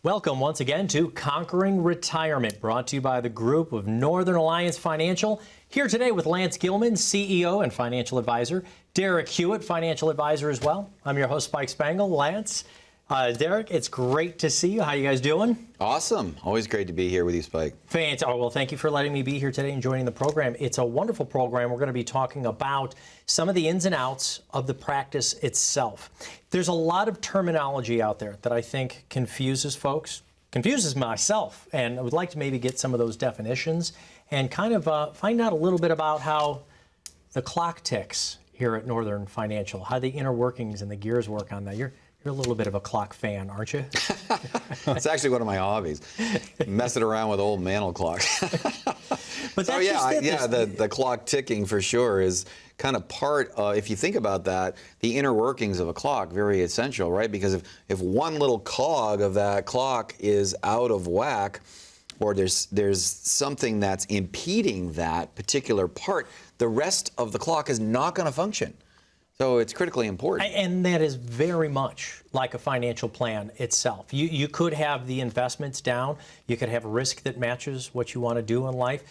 Welcome once again to Conquering Retirement, brought to you by the group of Northern Alliance Financial. Here today with Lance Gilman, CEO and financial advisor, Derek Huot, financial advisor as well. I'm your host, Spike Spangle. Lance, Derek, it's great to see you. How you guys doing? Awesome. Always great to be here with you, Spike. Fantastic. Oh, well, thank you for letting me be here today and joining the program. It's a wonderful program. We're going to be talking about some of the ins and outs of the practice itself. There's a lot of terminology out there that I think confuses folks, confuses myself, and I would like to maybe get some of those definitions and kind of find out a little bit about how the clock ticks here at Northern Financial, how the inner workings and the gears work on that. You're a little bit of a clock fan, aren't you? It's actually one of my hobbies, messing around with old mantle clocks. But so the clock ticking for sure is kind of part of, if you think about that, the inner workings of a clock, very essential, right? Because if one little cog of that clock is out of whack, or there's something that's impeding that particular part, the rest of the clock is not going to function. So it's critically important. And that is very much like a financial plan itself. You could have the investments down. You could have risk that matches what you want to do in life.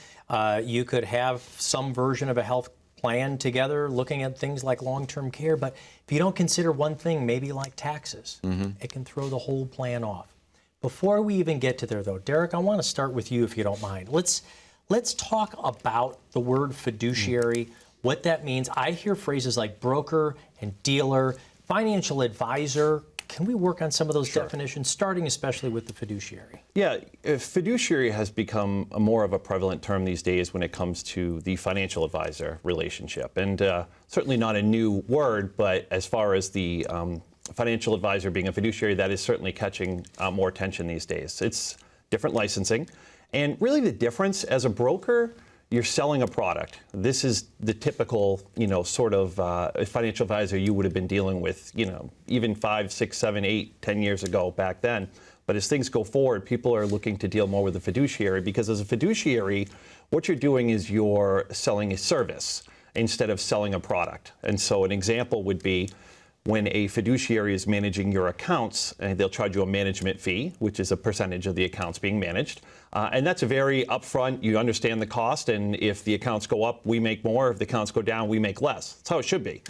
You could have some version of a health plan together looking at things like long-term care. But if you don't consider one thing, maybe like taxes, it can throw the whole plan off. Before we even get to there, though, Derek, I want to start with you, if you don't mind. Let's talk about the word fiduciary, what that means. I hear phrases like broker and dealer, financial advisor. Can we work on some of those definitions, starting especially with the fiduciary? Yeah, fiduciary has become more of a prevalent term these days when it comes to the financial advisor relationship. And certainly not a new word, but as far as the financial advisor being a fiduciary, that is certainly catching more attention these days. It's different licensing. And really the difference, as a broker, you're selling a product. This is the typical, sort of financial advisor you would have been dealing with, even 5, 6, 7, 8, 10 years ago back then. But as things go forward, people are looking to deal more with a fiduciary, because as a fiduciary, what you're doing is you're selling a service instead of selling a product. And so an example would be when a fiduciary is managing your accounts, and they'll charge you a management fee, which is a percentage of the accounts being managed. And that's a very upfront, you understand the cost, and if the accounts go up, we make more. If the accounts go down, we make less. That's how it should be.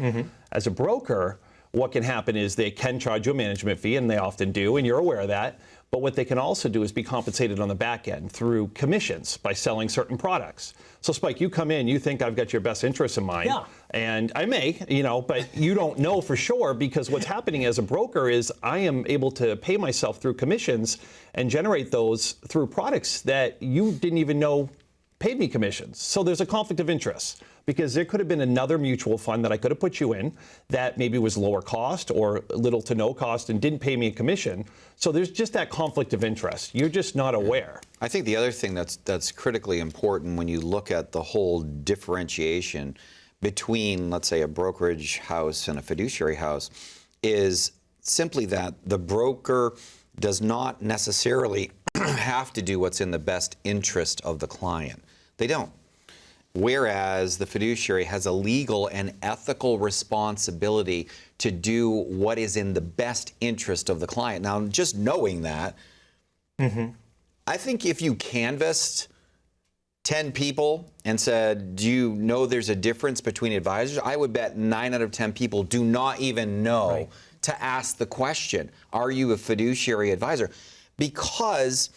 As a broker, what can happen is they can charge you a management fee, and they often do, and you're aware of that. But what they can also do is be compensated on the back end through commissions by selling certain products. So Spike, you come in, you think I've got your best interests in mind. Yeah. And I may, but you don't know for sure, because what's happening as a broker is I am able to pay myself through commissions and generate those through products that you didn't even know paid me commissions. So there's a conflict of interest, because there could have been another mutual fund that I could have put you in that maybe was lower cost or little to no cost and didn't pay me a commission. So there's just that conflict of interest. You're just not aware. I think the other thing that's critically important when you look at the whole differentiation between, let's say, a brokerage house and a fiduciary house is simply that the broker does not necessarily have to do what's in the best interest of the client. They don't. Whereas the fiduciary has a legal and ethical responsibility to do what is in the best interest of the client. Now, just knowing that, I think if you canvassed 10 people and said, do you know there's a difference between advisors? I would bet 9 out of 10 people do not even know to ask the question, are you a fiduciary advisor? Because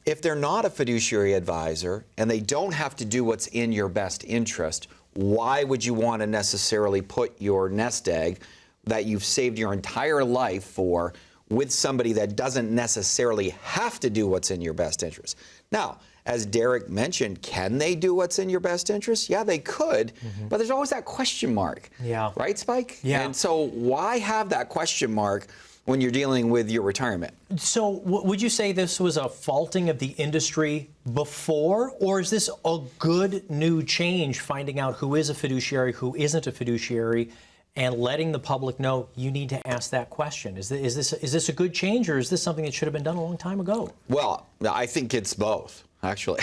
if they're not a fiduciary advisor and they don't have to do what's in your best interest, why would you want to necessarily put your nest egg that you've saved your entire life for with somebody that doesn't necessarily have to do what's in your best interest? Now, as Derek mentioned, can they do what's in your best interest? Yeah, they could, but there's always that question mark. Yeah. Right, Spike? Yeah. And so why have that question mark when you're dealing with your retirement? So would you say this was a faulting of the industry before, or is this a good new change, finding out who is a fiduciary, who isn't a fiduciary, and letting the public know you need to ask that question? Is this a good change, or is this something that should have been done a long time ago? Well, I think it's both, actually.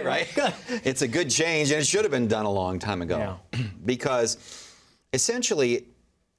Right? It's a good change, and it should have been done a long time ago. Yeah. Because essentially,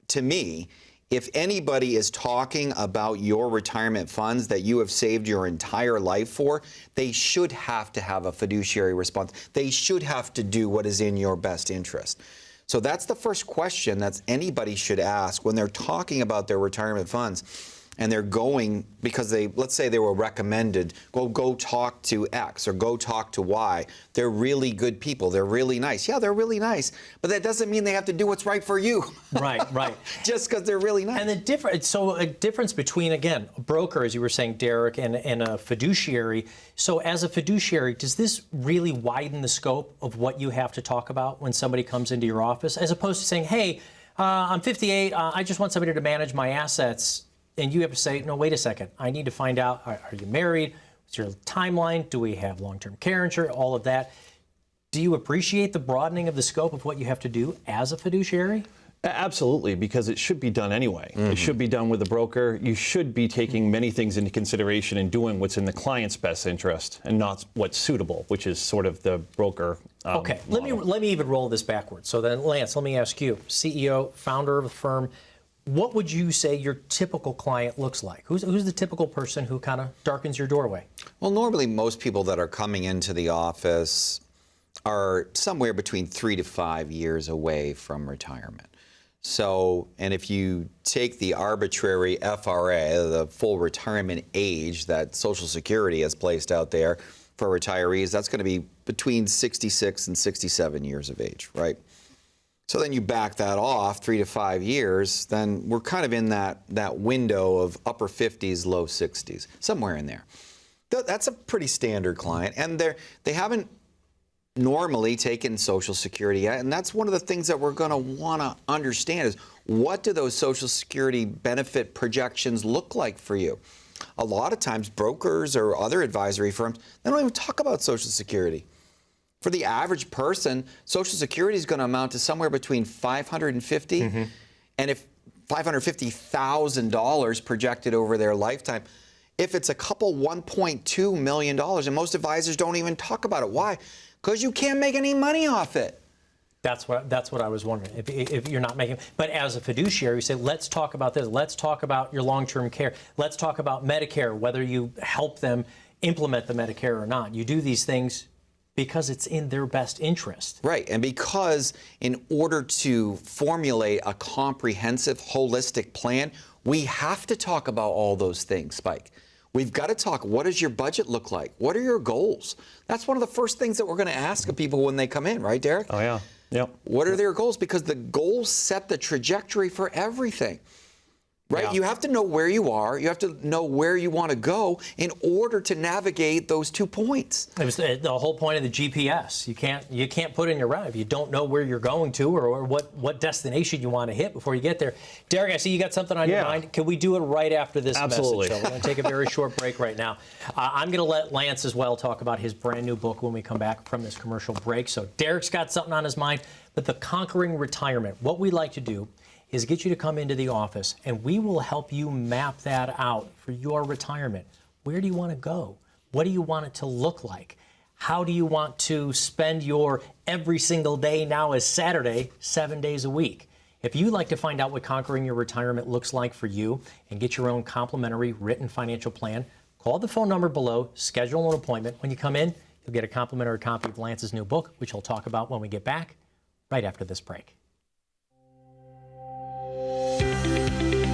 to me, if anybody is talking about your retirement funds that you have saved your entire life for, they should have to have a fiduciary response. They should have to do what is in your best interest. So that's the first question that anybody should ask when they're talking about their retirement funds. And they're going because let's say they were recommended, go talk to X or go talk to Y. They're really good people. They're really nice. Yeah, they're really nice. But that doesn't mean they have to do what's right for you. Right. Just because they're really nice. And a difference between, again, a broker, as you were saying, Derek, and a fiduciary. So as a fiduciary, does this really widen the scope of what you have to talk about when somebody comes into your office, as opposed to saying, hey, I'm 58, I just want somebody to manage my assets. And you have to say, no, wait a second. I need to find out, are you married? What's your timeline? Do we have long-term care insurance? All of that. Do you appreciate the broadening of the scope of what you have to do as a fiduciary? Absolutely, because it should be done anyway. It should be done with a broker. You should be taking many things into consideration and doing what's in the client's best interest and not what's suitable, which is sort of the broker Okay, model. let me even roll this backwards. So then, Lance, let me ask you, CEO, founder of a firm, what would you say your typical client looks like? Who's the typical person who kind of darkens your doorway? Well, normally most people that are coming into the office are somewhere between 3 to 5 years away from retirement. So, and if you take the arbitrary FRA, the full retirement age that Social Security has placed out there for retirees, that's going to be between 66 and 67 years of age, right? So then you back that off 3 to 5 years, then we're kind of in that window of upper 50s, low 60s, somewhere in there. That's a pretty standard client, and they haven't normally taken Social Security yet, and that's one of the things that we're going to want to understand is what do those Social Security benefit projections look like for you? A lot of times brokers or other advisory firms, they don't even talk about Social Security. For the average person, Social Security is going to amount to somewhere between $550 and if $550,000 projected over their lifetime. If it's a couple $1.2 million, and most advisors don't even talk about it. Why? Because you can't make any money off it. That's what I was wondering. If you're not making, but as a fiduciary, you say, let's talk about this. Let's talk about your long-term care. Let's talk about Medicare, whether you help them implement the Medicare or not. You do these things because it's in their best interest. Right, and because in order to formulate a comprehensive, holistic plan, we have to talk about all those things, Spike. We've got to talk, what does your budget look like? What are your goals? That's one of the first things that we're going to ask of people when they come in, right, Derek? Oh, yeah. Yep. What are their goals? Because the goals set the trajectory for everything. Right? Yeah. You have to know where you are. You have to know where you want to go in order to navigate those 2 points. It was the whole point of the GPS. You can't put in your route if you don't know where you're going to or what destination you want to hit before you get there. Derek, I see you got something on your mind. Can we do it right after this Absolutely. message? So we're going to take a very short break right now. I'm going to let Lance as well talk about his brand new book when we come back from this commercial break. So Derek's got something on his mind, but the Conquering Retirement. What we like to do is get you to come into the office, and we will help you map that out for your retirement. Where do you want to go? What do you want it to look like? How do you want to spend your every single day now is Saturday, 7 days a week? If you'd like to find out what Conquering Your Retirement looks like for you and get your own complimentary written financial plan, call the phone number below, schedule an appointment. When you come in, you'll get a complimentary copy of Lance's new book, which he'll talk about when we get back, right after this break.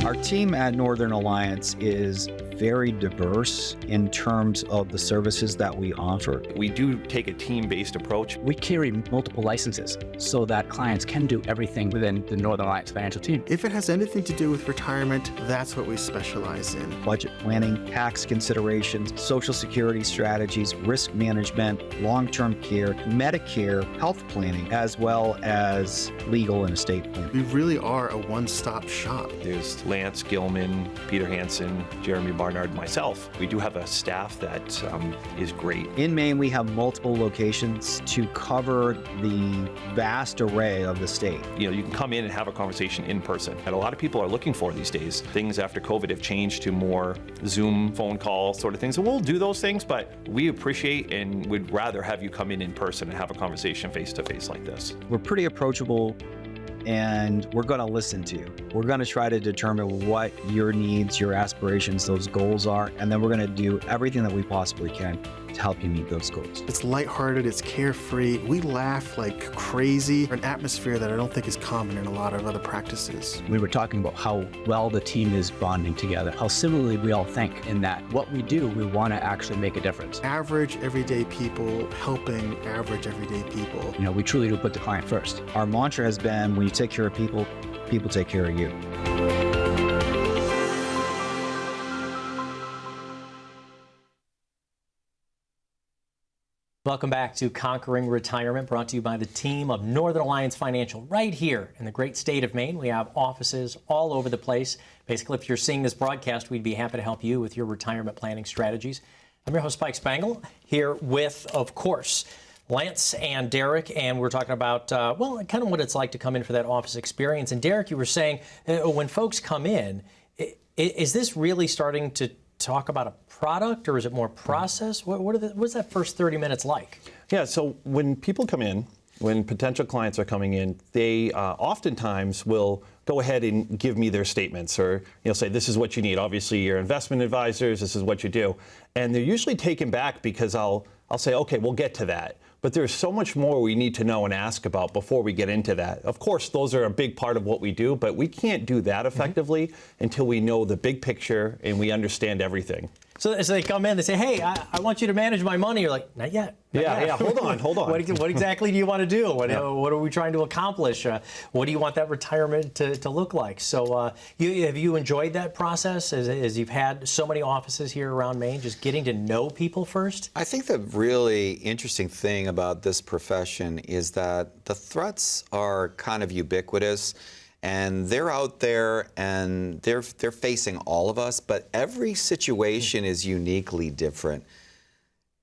Our team at Northern Alliance is very diverse in terms of the services that we offer. We do take a team-based approach. We carry multiple licenses so that clients can do everything within the Northern Alliance financial team. If it has anything to do with retirement, that's what we specialize in. Budget planning, tax considerations, Social Security strategies, risk management, long-term care, Medicare, health planning, as well as legal and estate planning. We really are a one-stop shop. There's Lance, Gilman, Peter Hansen, Jeremy Barnard, myself. We do have a staff that is great. In Maine, we have multiple locations to cover the vast array of the state. You know, you can come in and have a conversation in person. And a lot of people are looking for these days. Things after COVID have changed to more Zoom, phone call sort of things. And we'll do those things, but we appreciate and would rather have you come in person and have a conversation face to face like this. We're pretty approachable and we're going to listen to you. We're going to try to determine what your needs, your aspirations, those goals are, and then we're going to do everything that we possibly can to help you meet those goals. It's lighthearted, it's carefree. We laugh like crazy. An atmosphere that I don't think is common in a lot of other practices. We were talking about how well the team is bonding together, how similarly we all think, in that what we do, we want to actually make a difference. Average, everyday people helping average, everyday people. You know, we truly do put the client first. Our mantra has been, when you take care of people, people take care of you. Welcome back to Conquering Retirement, brought to you by the team of Northern Alliance Financial right here in the great state of Maine. We have offices all over the place. Basically, if you're seeing this broadcast, we'd be happy to help you with your retirement planning strategies. I'm your host, Spike Spangle, here with, of course, Lance and Derek, and we're talking about, well, kind of what it's like to come in for that office experience. And Derek, you were saying, when folks come in, is this really starting to talk about a product, or is it more process? What's that first 30 minutes like? Yeah, so when people come in, when potential clients are coming in, they oftentimes will go ahead and give me their statements, or say, this is what you need. Obviously, you're investment advisors, this is what you do. And they're usually taken back because I'll say, okay, we'll get to that. But there's so much more we need to know and ask about before we get into that. Of course, those are a big part of what we do, but we can't do that effectively until we know the big picture and we understand everything. So they come in, they say, hey, I want you to manage my money. You're like, not yet. Yeah, hold on. What exactly do you want to do? What are we trying to accomplish? What do you want that retirement to look like? So have you enjoyed that process as you've had so many offices here around Maine, just getting to know people first? I think the really interesting thing about this profession is that the threats are kind of ubiquitous. And they're out there, and they're facing all of us, but every situation is uniquely different.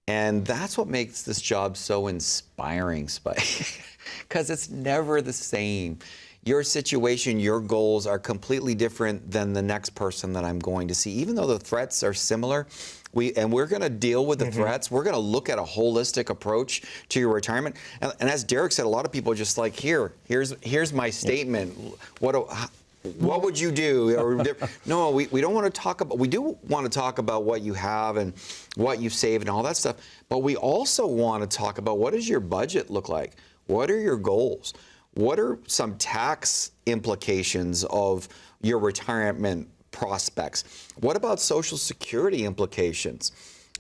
And that's what makes this job so inspiring, Spike, because it's never the same. Your situation, your goals are completely different than the next person that I'm going to see. Even though the threats are similar, we're going to deal with the threats. We're going to look at a holistic approach to your retirement. And as Derek said, a lot of people are just like, here's my statement. What would you do? Or, no, we don't want to talk about. We do want to talk about what you have and what you've saved and all that stuff. But we also want to talk about, what does your budget look like? What are your goals? What are some tax implications of your retirement prospects? What about Social Security implications?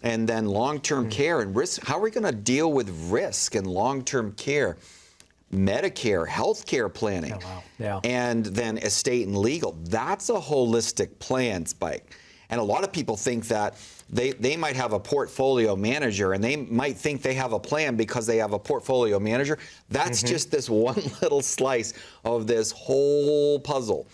And then long-term care and risk. How are we going to deal with risk and long-term care? Medicare, healthcare planning, and then estate and legal. That's a holistic plan, Spike. And a lot of people think that they might have a portfolio manager, and they might think they have a plan because they have a portfolio manager. That's just this one little slice of this whole puzzle.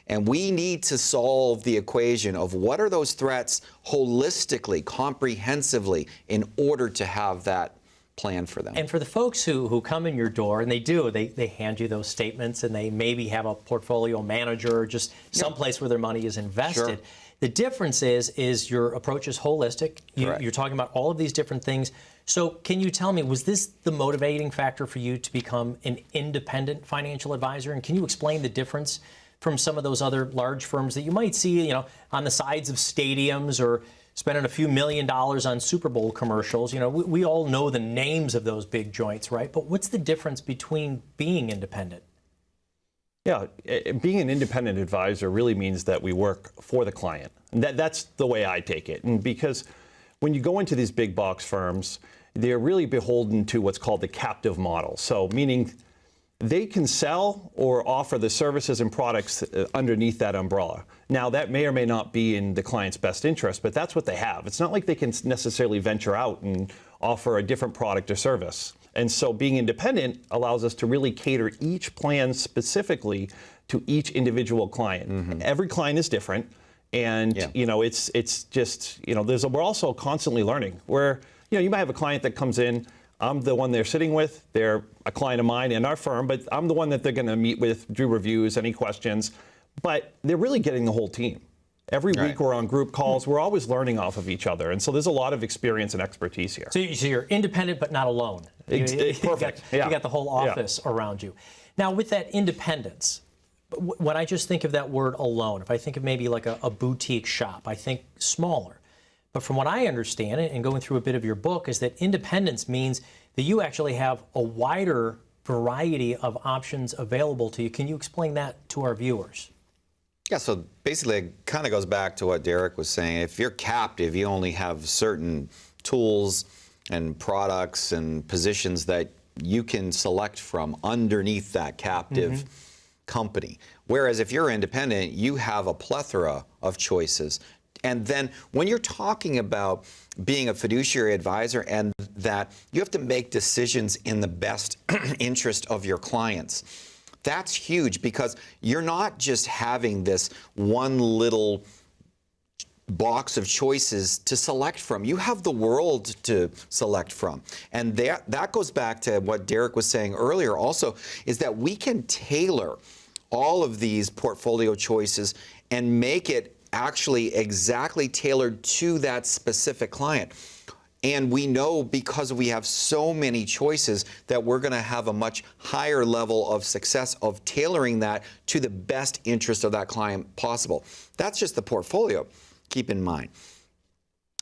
And we need to solve the equation of what are those threats holistically, comprehensively, in order to have that plan for them. And for the folks who come in your door, and they hand you those statements, and they maybe have a portfolio manager or just someplace where their money is invested. Sure. The difference is your approach is holistic. You're talking about all of these different things. So can you tell me, was this the motivating factor for you to become an independent financial advisor? And can you explain the difference from some of those other large firms that you might see, on the sides of stadiums or spending a few $1 million on Super Bowl commercials? We all know the names of those big joints, right? But what's the difference between being independent? Yeah, being an independent advisor really means that we work for the client. That's the way I take it. And because when you go into these big box firms, they're really beholden to what's called the captive model. So meaning they can sell or offer the services and products underneath that umbrella. Now, that may or may not be in the client's best interest, but that's what they have. It's not like they can necessarily venture out and offer a different product or service. And so being independent allows us to really cater each plan specifically to each individual client. Every client is different. And, it's just, we're also constantly learning. Where, you might have a client that comes in, I'm the one they're sitting with, they're a client of mine in our firm, but I'm the one that they're going to meet with, do reviews, any questions. But they're really getting the whole team. Every week we're on group calls. We're always learning off of each other. And so there's a lot of experience and expertise here. So you're independent but not alone. Perfect. You got the whole office around you. Now, with that independence, when I just think of that word alone, if I think of maybe like a boutique shop, I think smaller. But from what I understand, and going through a bit of your book, is that independence means that you actually have a wider variety of options available to you. Can you explain that to our viewers? Yeah, so basically it kind of goes back to what Derek was saying. If you're captive, you only have certain tools and products and positions that you can select from underneath that captive company. Whereas if you're independent, you have a plethora of choices. And then when you're talking about being a fiduciary advisor and that you have to make decisions in the best interest of your clients, that's huge, because you're not just having this one little box of choices to select from. You have the world to select from. And that goes back to what Derek was saying earlier also, is that we can tailor all of these portfolio choices and make it actually exactly tailored to that specific client. And we know, because we have so many choices, that we're going to have a much higher level of success of tailoring that to the best interest of that client possible. That's just the portfolio, keep in mind.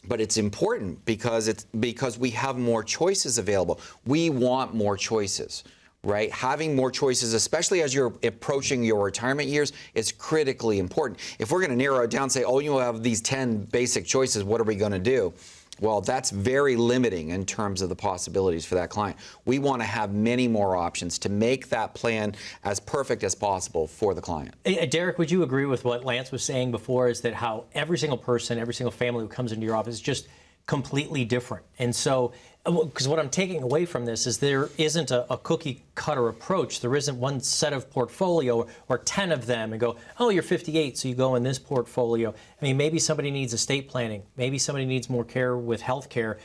But it's important because we have more choices available. We want more choices, right? Having more choices, especially as you're approaching your retirement years, is critically important. If we're going to narrow it down and say, oh, you have these 10 basic choices, what are we going to do? Well, that's very limiting in terms of the possibilities for that client. We want to have many more options to make that plan as perfect as possible for the client. Derek, would you agree with what Lance was saying before, is that how every single person, every single family who comes into your office is just completely different? And so, because what I'm taking away from this is there isn't a cookie cutter approach. There isn't one set of portfolio or 10 of them and go, oh, you're 58, so you go in this portfolio. I mean, maybe somebody needs estate planning. Maybe somebody needs more care with health care.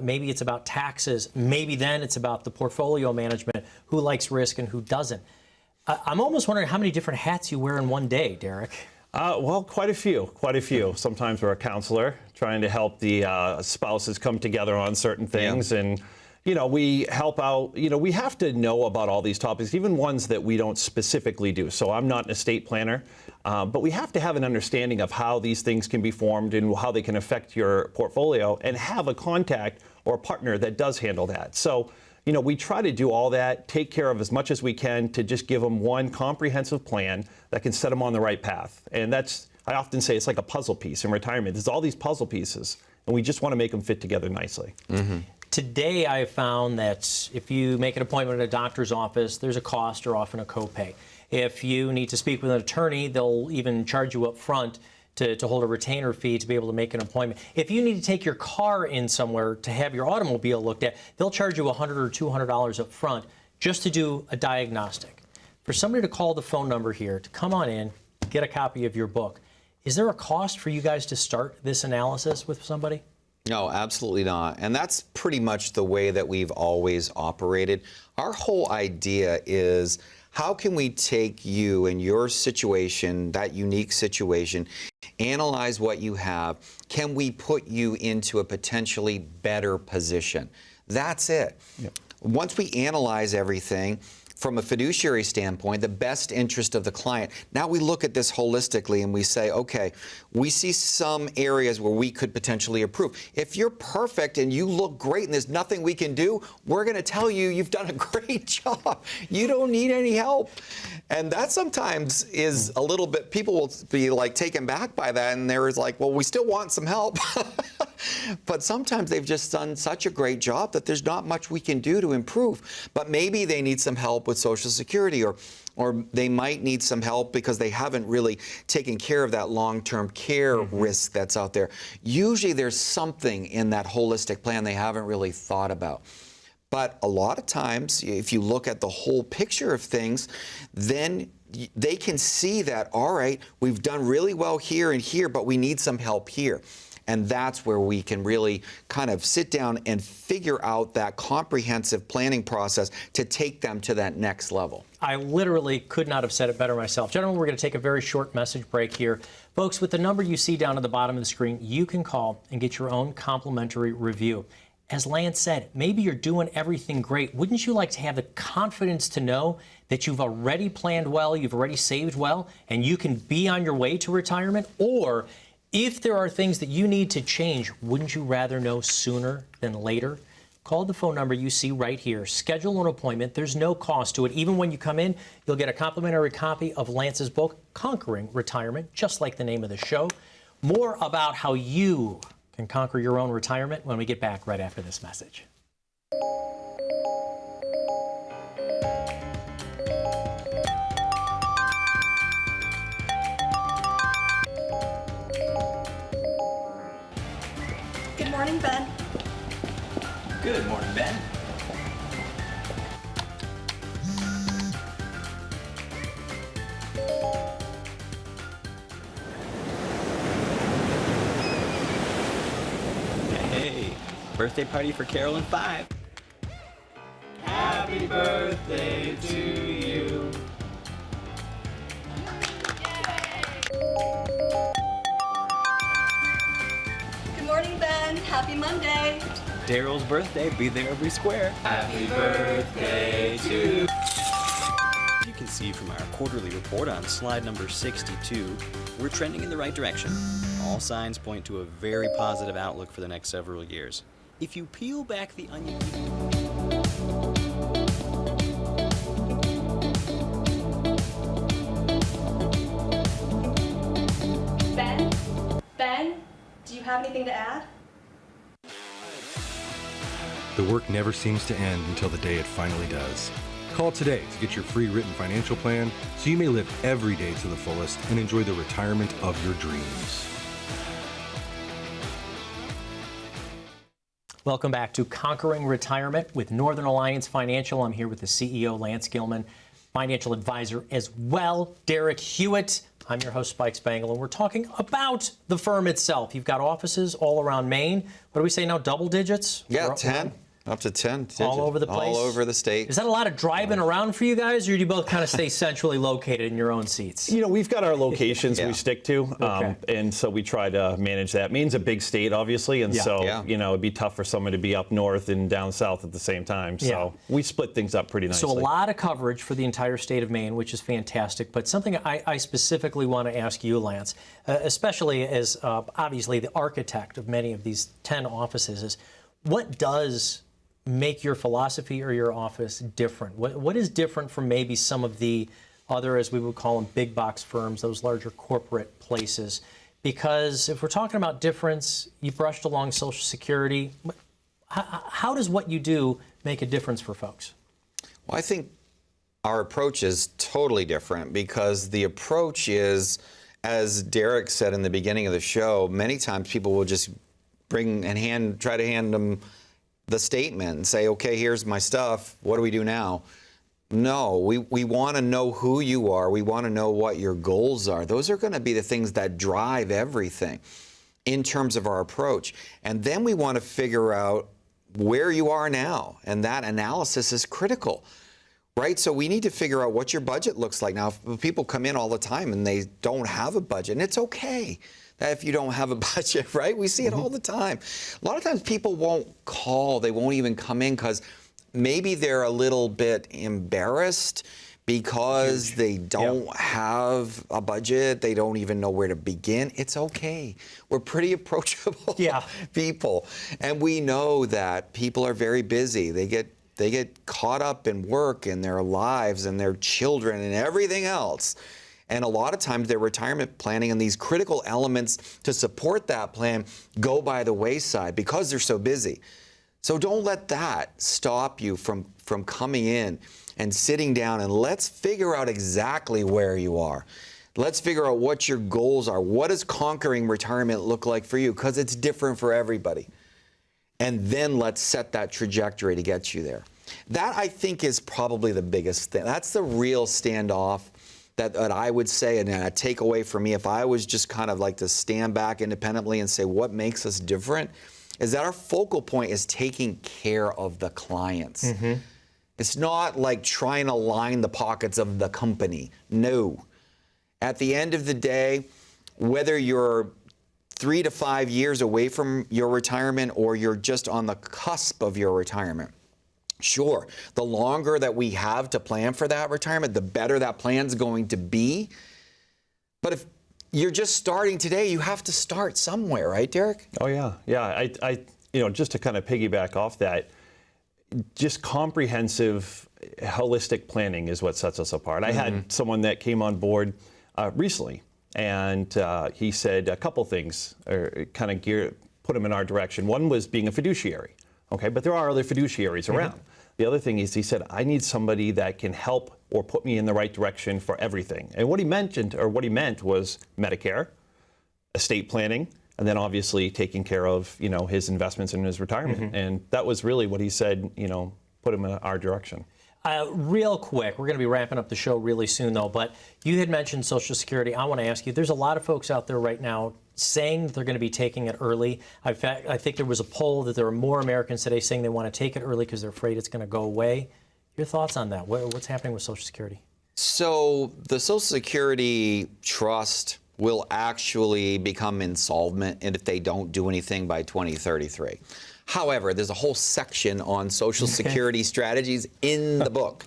Maybe it's about taxes. Maybe then it's about the portfolio management, who likes risk and who doesn't. I'm almost wondering how many different hats you wear in one day, Derek. Well, quite a few. Sometimes we're a counselor trying to help the spouses come together on certain things. Yeah. And, we help out, we have to know about all these topics, even ones that we don't specifically do. So I'm not an estate planner, but we have to have an understanding of how these things can be formed and how they can affect your portfolio, and have a contact or a partner that does handle that. So, we try to do all that, take care of as much as we can to just give them one comprehensive plan that can set them on the right path. And I often say it's like a puzzle piece in retirement. There's all these puzzle pieces, and we just want to make them fit together nicely. Mm-hmm. Today, I have found that if you make an appointment at a doctor's office, there's a cost or often a copay. If you need to speak with an attorney, they'll even charge you up front to hold a retainer fee to be able to make an appointment. If you need to take your car in somewhere to have your automobile looked at, they'll charge you $100 or $200 up front just to do a diagnostic. For somebody to call the phone number here, to come on in, get a copy of your book, is there a cost for you guys to start this analysis with somebody? No, absolutely not. And that's pretty much the way that we've always operated. Our whole idea is, how can we take you and your situation, that unique situation, analyze what you have? Can we put you into a potentially better position? That's it. Yep. Once we analyze everything from a fiduciary standpoint, the best interest of the client, now we look at this holistically and we say, okay, we see some areas where we could potentially improve. If you're perfect and you look great and there's nothing we can do, we're going to tell you you've done a great job. You don't need any help. And that sometimes is a little bit, people will be like taken back by that, and they're like, well, we still want some help. But sometimes they've just done such a great job that there's not much we can do to improve. But maybe they need some help with Social Security, or they might need some help because they haven't really taken care of that long-term care risk that's out there. Usually there's something in that holistic plan they haven't really thought about. But a lot of times, if you look at the whole picture of things, then they can see that, all right, we've done really well here and here, but we need some help here. And that's where we can really kind of sit down and figure out that comprehensive planning process to take them to that next level. I literally could not have said it better myself. Gentlemen, we're going to take a very short message break here. Folks, with the number you see down at the bottom of the screen, you can call and get your own complimentary review. as Lance said, maybe you're doing everything great. Wouldn't you like to have the confidence to know that you've already planned well, you've already saved well, and you can be on your way to retirement? Or if there are things that you need to change, wouldn't you rather know sooner than later? Call the phone number you see right here. Schedule an appointment. There's no cost to it. Even when you come in, you'll get a complimentary copy of Lance's book, Conquering Retirement, just like the name of the show. More about how you can conquer your own retirement when we get back right after this message. Good morning, Ben. Good morning, Ben. Hey, birthday party for Carol and 5. Happy birthday to you. Good morning, Ben. Happy Monday. Daryl's birthday, be there every square. Happy birthday to you. You can see from our quarterly report on slide number 62, we're trending in the right direction. All signs point to a very positive outlook for the next several years. If you peel back the onion... Ben, do you have anything to add? The work never seems to end until the day it finally does. Call today to get your free written financial plan so you may live every day to the fullest and enjoy the retirement of your dreams. Welcome back to Conquering Retirement with Northern Alliance Financial. I'm here with the CEO, Lance Gilman, financial advisor as well, Derek Huot. I'm your host, Spike Spangle, and we're talking about the firm itself. You've got offices all around Maine. What do we say now, double digits? Yeah, 10. Up to 10 digits. All over the place? All over the state. Is that a lot of driving around for you guys, or do you both kind of stay centrally located in your own seats? You know, we've got our locations Yeah. we stick to, Okay. and so we try to manage that. Maine's a big state, obviously, and Yeah. so, Yeah. you know, it'd be tough for someone to be up north and down south at the same time. So Yeah. we split things up pretty nicely. So a lot of coverage for the entire state of Maine, which is fantastic. But something I specifically want to ask you, Lance, especially as obviously the architect of many of these 10 offices, is what does make your philosophy or your office different? What is different from maybe some of the other, as we would call them, big box firms, those larger corporate places? Because if we're talking about difference, you brushed along Social Security. How does what you do make a difference for folks? Well, I think our approach is totally different because the approach is, as Derek said in the beginning of the show, many times people will just bring and try to hand them the statement and say, okay, here's my stuff. What do we do now? No, we want to know who you are. We want to know what your goals are. Those are going to be the things that drive everything in terms of our approach. And then we want to figure out where you are now. And that analysis is critical, right? So we need to figure out what your budget looks like. Now, if people come in all the time and they don't have a budget, and it's okay if you don't have a budget, right? We see it all the time. A lot of times people won't call, they won't even come in because maybe they're a little bit embarrassed because they don't have a budget, they don't even know where to begin. It's okay. We're pretty approachable people. And we know that people are very busy. They get caught up in work and their lives and their children and everything else. And a lot of times their retirement planning and these critical elements to support that plan go by the wayside because they're so busy. So don't let that stop you from coming in and sitting down and let's figure out exactly where you are. Let's figure out what your goals are. What does conquering retirement look like for you? Because it's different for everybody. And then let's set that trajectory to get you there. That, I think, is probably the biggest thing. That's the real standoff that I would say, and a takeaway for me, if I was just kind of like to stand back independently and say what makes us different, is that our focal point is taking care of the clients. Mm-hmm. It's not like trying to line the pockets of the company. No. At the end of the day, whether you're 3 to 5 years away from your retirement, or you're just on the cusp of your retirement. Sure, the longer that we have to plan for that retirement, the better that plan's going to be. But if you're just starting today, you have to start somewhere, right, Derek? Oh yeah, yeah. I just to kind of piggyback off that, just comprehensive, holistic planning is what sets us apart. I had someone that came on board recently, and he said a couple things, or kind of put him in our direction. One was being a fiduciary, okay, but there are other fiduciaries around. The other thing is, he said, I need somebody that can help or put me in the right direction for everything. And what he meant was Medicare, estate planning, and then obviously taking care of, his investments in his retirement. And that was really what he said, put him in our direction. Real quick, we're going to be wrapping up the show really soon, though, but you had mentioned Social Security. I want to ask you, there's a lot of folks out there right now saying that they're going to be taking it early. In fact, I think there was a poll that there are more Americans today saying they want to take it early because they're afraid it's going to go away. Your thoughts on that? What's happening with Social Security? So the Social Security trust will actually become insolvent if they don't do anything by 2033. However, there's a whole section on Social Security strategies in the book.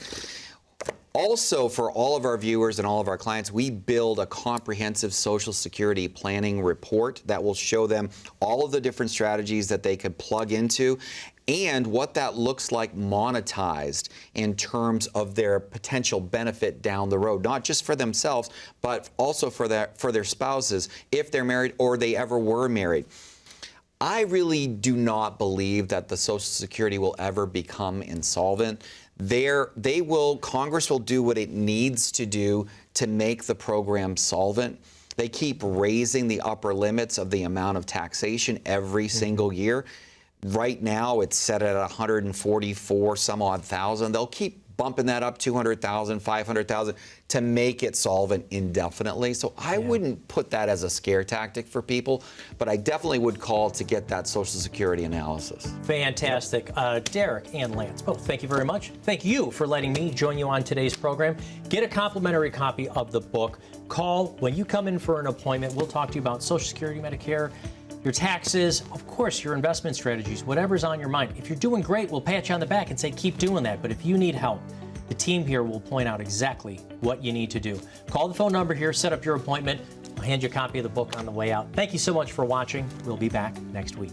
Also, for all of our viewers and all of our clients, we build a comprehensive Social Security planning report that will show them all of the different strategies that they could plug into and what that looks like monetized in terms of their potential benefit down the road, not just for themselves, but also for their spouses, if they're married or they ever were married. I really do not believe that the Social Security will ever become insolvent. Congress will do what it needs to do to make the program solvent. They keep raising the upper limits of the amount of taxation every single year. Right now, it's set at 144 some odd thousand. They'll keep bumping that up 200,000, 500,000 to make it solvent indefinitely. So I wouldn't put that as a scare tactic for people, but I definitely would call to get that Social Security analysis. Fantastic. Derek and Lance, both, thank you very much. Thank you for letting me join you on today's program. Get a complimentary copy of the book. Call when you come in for an appointment. We'll talk to you about Social Security, Medicare, your taxes, of course, your investment strategies, whatever's on your mind. If you're doing great, we'll pat you on the back and say, keep doing that. But if you need help, the team here will point out exactly what you need to do. Call the phone number here, set up your appointment. I'll hand you a copy of the book on the way out. Thank you so much for watching. We'll be back next week.